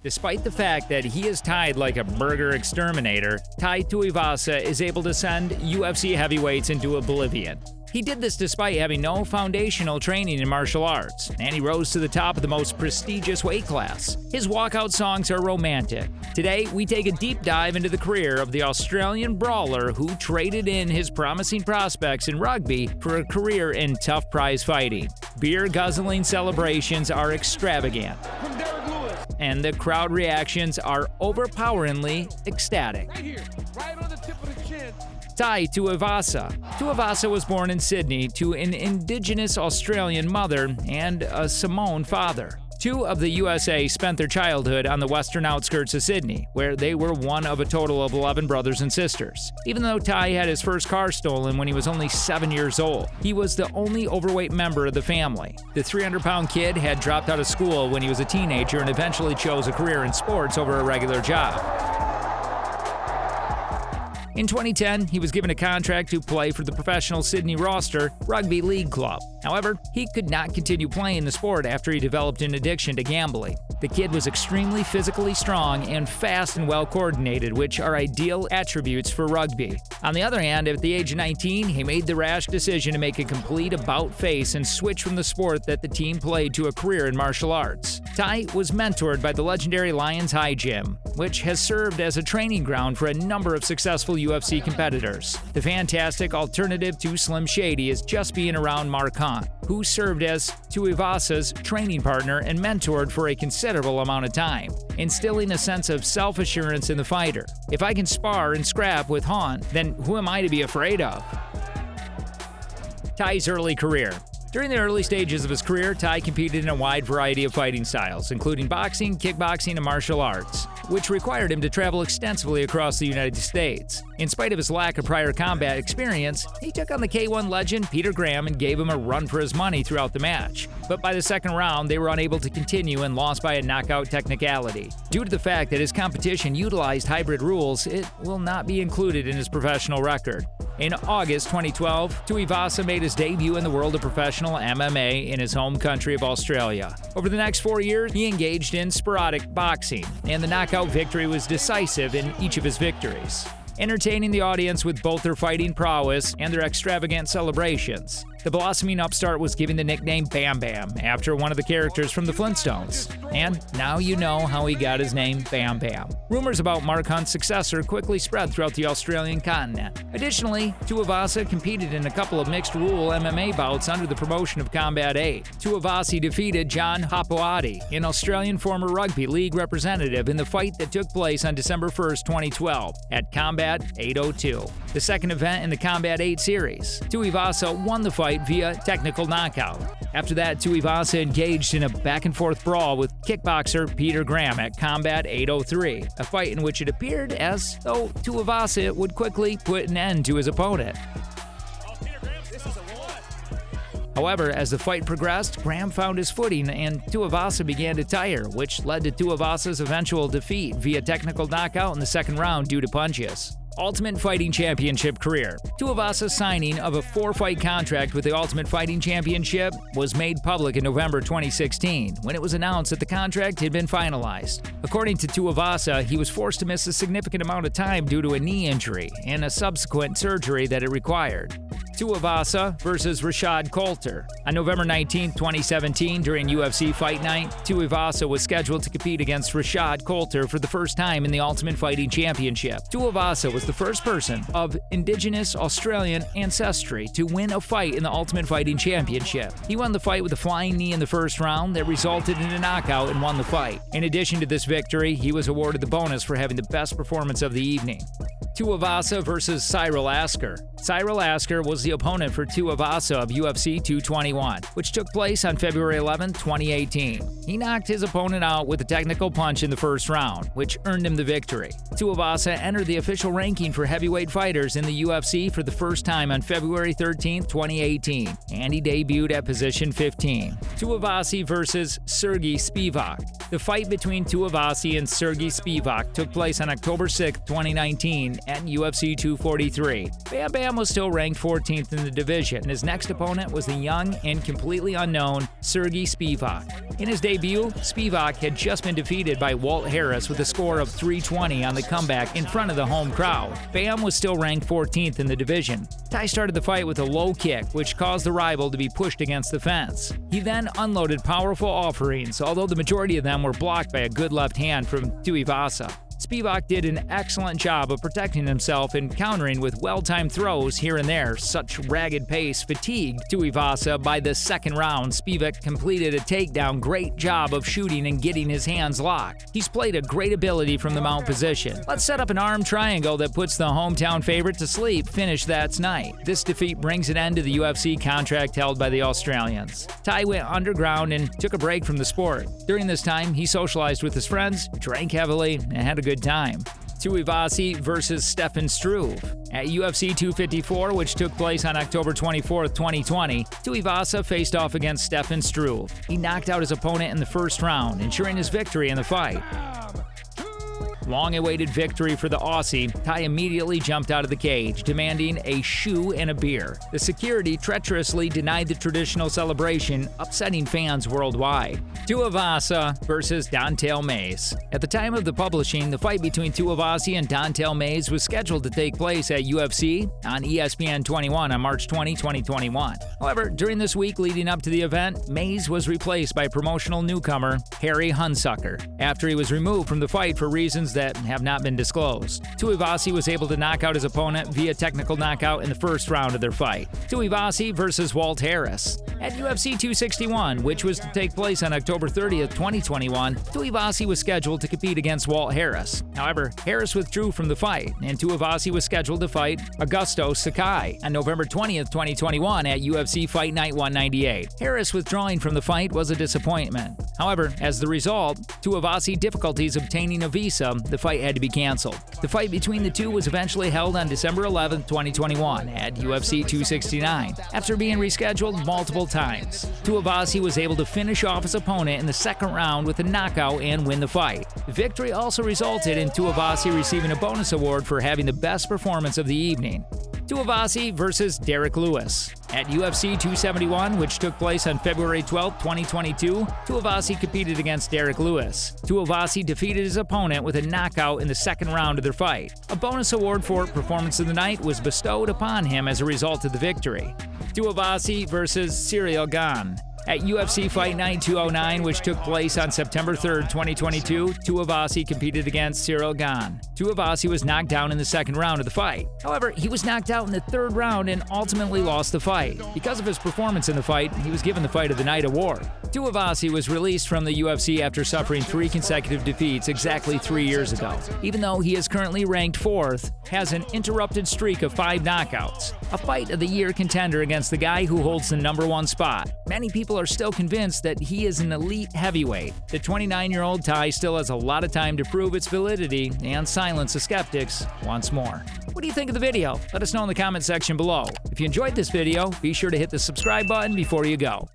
Despite the fact that he is tied like a burger exterminator, Tai Tuivasa is able to send UFC heavyweights into oblivion. He did this despite having no foundational training in martial arts, and he rose to the top of the most prestigious weight class. His walkout songs are romantic. Today, we take a deep dive into the career of the Australian brawler who traded in his promising prospects in rugby for a career in tough prize fighting. Beer-guzzling celebrations are extravagant, and the crowd reactions are overpoweringly ecstatic. Right here, right on the tip of the chin. Tai Tuivasa. Tuivasa was born in Sydney to an Indigenous Australian mother and a Samoan father. Two of the USA spent their childhood on the western outskirts of Sydney, where they were one of a total of 11 brothers and sisters. Even though Tai had his first car stolen when he was only 7 years old, he was the only overweight member of the family. The 300-pound kid had dropped out of school when he was a teenager and eventually chose a career in sports over a regular job. In 2010, he was given a contract to play for the professional Sydney roster Rugby League Club. However, he could not continue playing the sport after he developed an addiction to gambling. The kid was extremely physically strong and fast and well-coordinated, which are ideal attributes for rugby. On the other hand, at the age of 19, he made the rash decision to make a complete about-face and switch from the sport that the team played to a career in martial arts. Tai was mentored by the legendary Lions High Gym, which has served as a training ground for a number of successful UFC competitors. The fantastic alternative to Slim Shady is just being around Mark Hunt, who served as Tuivasa's training partner and mentored for a considerable amount of time, instilling a sense of self-assurance in the fighter. If I can spar and scrap with Hunt, then who am I to be afraid of? Tai's early career. During the early stages of his career, Tai competed in a wide variety of fighting styles, including boxing, kickboxing, and martial arts, which required him to travel extensively across the United States. In spite of his lack of prior combat experience, he took on the K1 legend Peter Graham and gave him a run for his money throughout the match. But by the second round, they were unable to continue and lost by a knockout technicality. Due to the fact that his competition utilized hybrid rules, it will not be included in his professional record. In August 2012, Tuivasa made his debut in the world of professional MMA in his home country of Australia. Over the next 4 years, he engaged in sporadic boxing, and the knockout victory was decisive in each of his victories, entertaining the audience with both their fighting prowess and their extravagant celebrations. The blossoming upstart was given the nickname Bam Bam after one of the characters from the Flintstones. And now you know how he got his name Bam Bam. Rumors about Mark Hunt's successor quickly spread throughout the Australian continent. Additionally, Tuivasa competed in a couple of mixed-rule MMA bouts under the promotion of Combat 8. Tuivasa defeated John Hapoati, an Australian former rugby league representative, in the fight that took place on December 1, 2012, at Combat 802, the second event in the Combat 8 series. Tuivasa won the fight via technical knockout. After that, Tuivasa engaged in a back-and-forth brawl with kickboxer Peter Graham at Combat 803, a fight in which it appeared as though Tuivasa would quickly put an end to his opponent. However, as the fight progressed, Graham found his footing and Tuivasa began to tire, which led to Tuivasa's eventual defeat via technical knockout in the second round due to punches. Ultimate Fighting Championship career. Tuivasa's signing of a 4-fight contract with the Ultimate Fighting Championship was made public in November 2016, when it was announced that the contract had been finalized. According to Tuivasa, he was forced to miss a significant amount of time due to a knee injury and a subsequent surgery that it required. Tuivasa versus Rashad Coulter. On November 19, 2017, during UFC Fight Night, Tuivasa was scheduled to compete against Rashad Coulter for the first time in the Ultimate Fighting Championship. Tuivasa was the first person of Indigenous Australian ancestry to win a fight in the Ultimate Fighting Championship. He won the fight with a flying knee in the first round that resulted in a knockout and won the fight. In addition to this victory, he was awarded the bonus for having the best performance of the evening. Tuivasa versus Cyril Asker. Cyril Asker was the opponent for Tuivasa of UFC 221, which took place on February 11, 2018. He knocked his opponent out with a technical punch in the first round, which earned him the victory. Tuivasa entered the official ranking for heavyweight fighters in the UFC for the first time on February 13, 2018, and he debuted at position 15. Tuivasa versus Sergey Spivak. The fight between Tuivasa and Sergey Spivak took place on October 6, 2019 At UFC 243, Bam Bam was still ranked 14th in the division, and his next opponent was the young and completely unknown Sergey Spivak. In his debut, Spivak had just been defeated by Walt Harris with a score of 320 on the comeback in front of the home crowd. Bam was still ranked 14th in the division. Tai started the fight with a low kick, which caused the rival to be pushed against the fence. He then unloaded powerful offerings, although the majority of them were blocked by a good left hand from Tuivasa. Spivak did an excellent job of protecting himself and countering with well-timed throws here and there. Such ragged pace fatigued Tuivasa. By the second round, Spivak completed a takedown. Great job of shooting and getting his hands locked. He's played a great ability from the mount position. Let's set up an arm triangle that puts the hometown favorite to sleep. Finish that night. This defeat brings an end to the UFC contract held by the Australians. Tai went underground and took a break from the sport. During this time, he socialized with his friends, drank heavily, and had a good time. Tuivasa versus Stefan Struve. At UFC 254, which took place on October 24, 2020, Tuivasa faced off against Stefan Struve. He knocked out his opponent in the first round, ensuring his victory in the fight. Long-awaited victory for the Aussie, Tai immediately jumped out of the cage, demanding a shoe and a beer. The security treacherously denied the traditional celebration, upsetting fans worldwide. Tuivasa versus Don'Tale Mayes. At the time of the publishing, the fight between Tuivasa and Don'Tale Mayes was scheduled to take place at UFC on ESPN 21 on March 20, 2021. However, during this week leading up to the event, Mayes was replaced by promotional newcomer Harry Hunsucker after he was removed from the fight for reasons that have not been disclosed. Tuivasa was able to knock out his opponent via technical knockout in the first round of their fight. Tuivasa versus Walt Harris. At UFC 261, which was to take place on October 30th, 2021, Tuivasa was scheduled to compete against Walt Harris. However, Harris withdrew from the fight, and Tuivasa was scheduled to fight Augusto Sakai on November 20th, 2021 at UFC Fight Night 198. Harris withdrawing from the fight was a disappointment. However, as the result, Tuivasa difficulties obtaining a visa, the fight had to be canceled. The fight between the two was eventually held on December 11, 2021 at UFC 269, after being rescheduled multiple times. Tuivasa was able to finish off his opponent in the second round with a knockout and win the fight. The victory also resulted in Tuivasa receiving a bonus award for having the best performance of the evening. Tuivasa versus Derek Lewis. At UFC 271, which took place on February 12, 2022, Tuivasa competed against Derek Lewis. Tuivasa defeated his opponent with a knockout in the second round of their fight. A bonus award for Performance of the Night was bestowed upon him as a result of the victory. Tuivasa versus Cyril Gane. At UFC Fight Night 209, which took place on September 3, 2022, Tuivasa competed against Cyril Gane. Tuivasa was knocked down in the second round of the fight. However, he was knocked out in the third round and ultimately lost the fight. Because of his performance in the fight, he was given the Fight of the Night award. Tuivasa was released from the UFC after suffering 3 consecutive defeats exactly 3 years ago. Even though he is currently ranked 4th, has an interrupted streak of 5 knockouts. A Fight of the Year contender against the guy who holds the #1 spot. Many people are still convinced that he is an elite heavyweight. The 29-year-old Tai still has a lot of time to prove its validity and silence the skeptics once more. What do you think of the video? Let us know in the comment section below. If you enjoyed this video, be sure to hit the subscribe button before you go.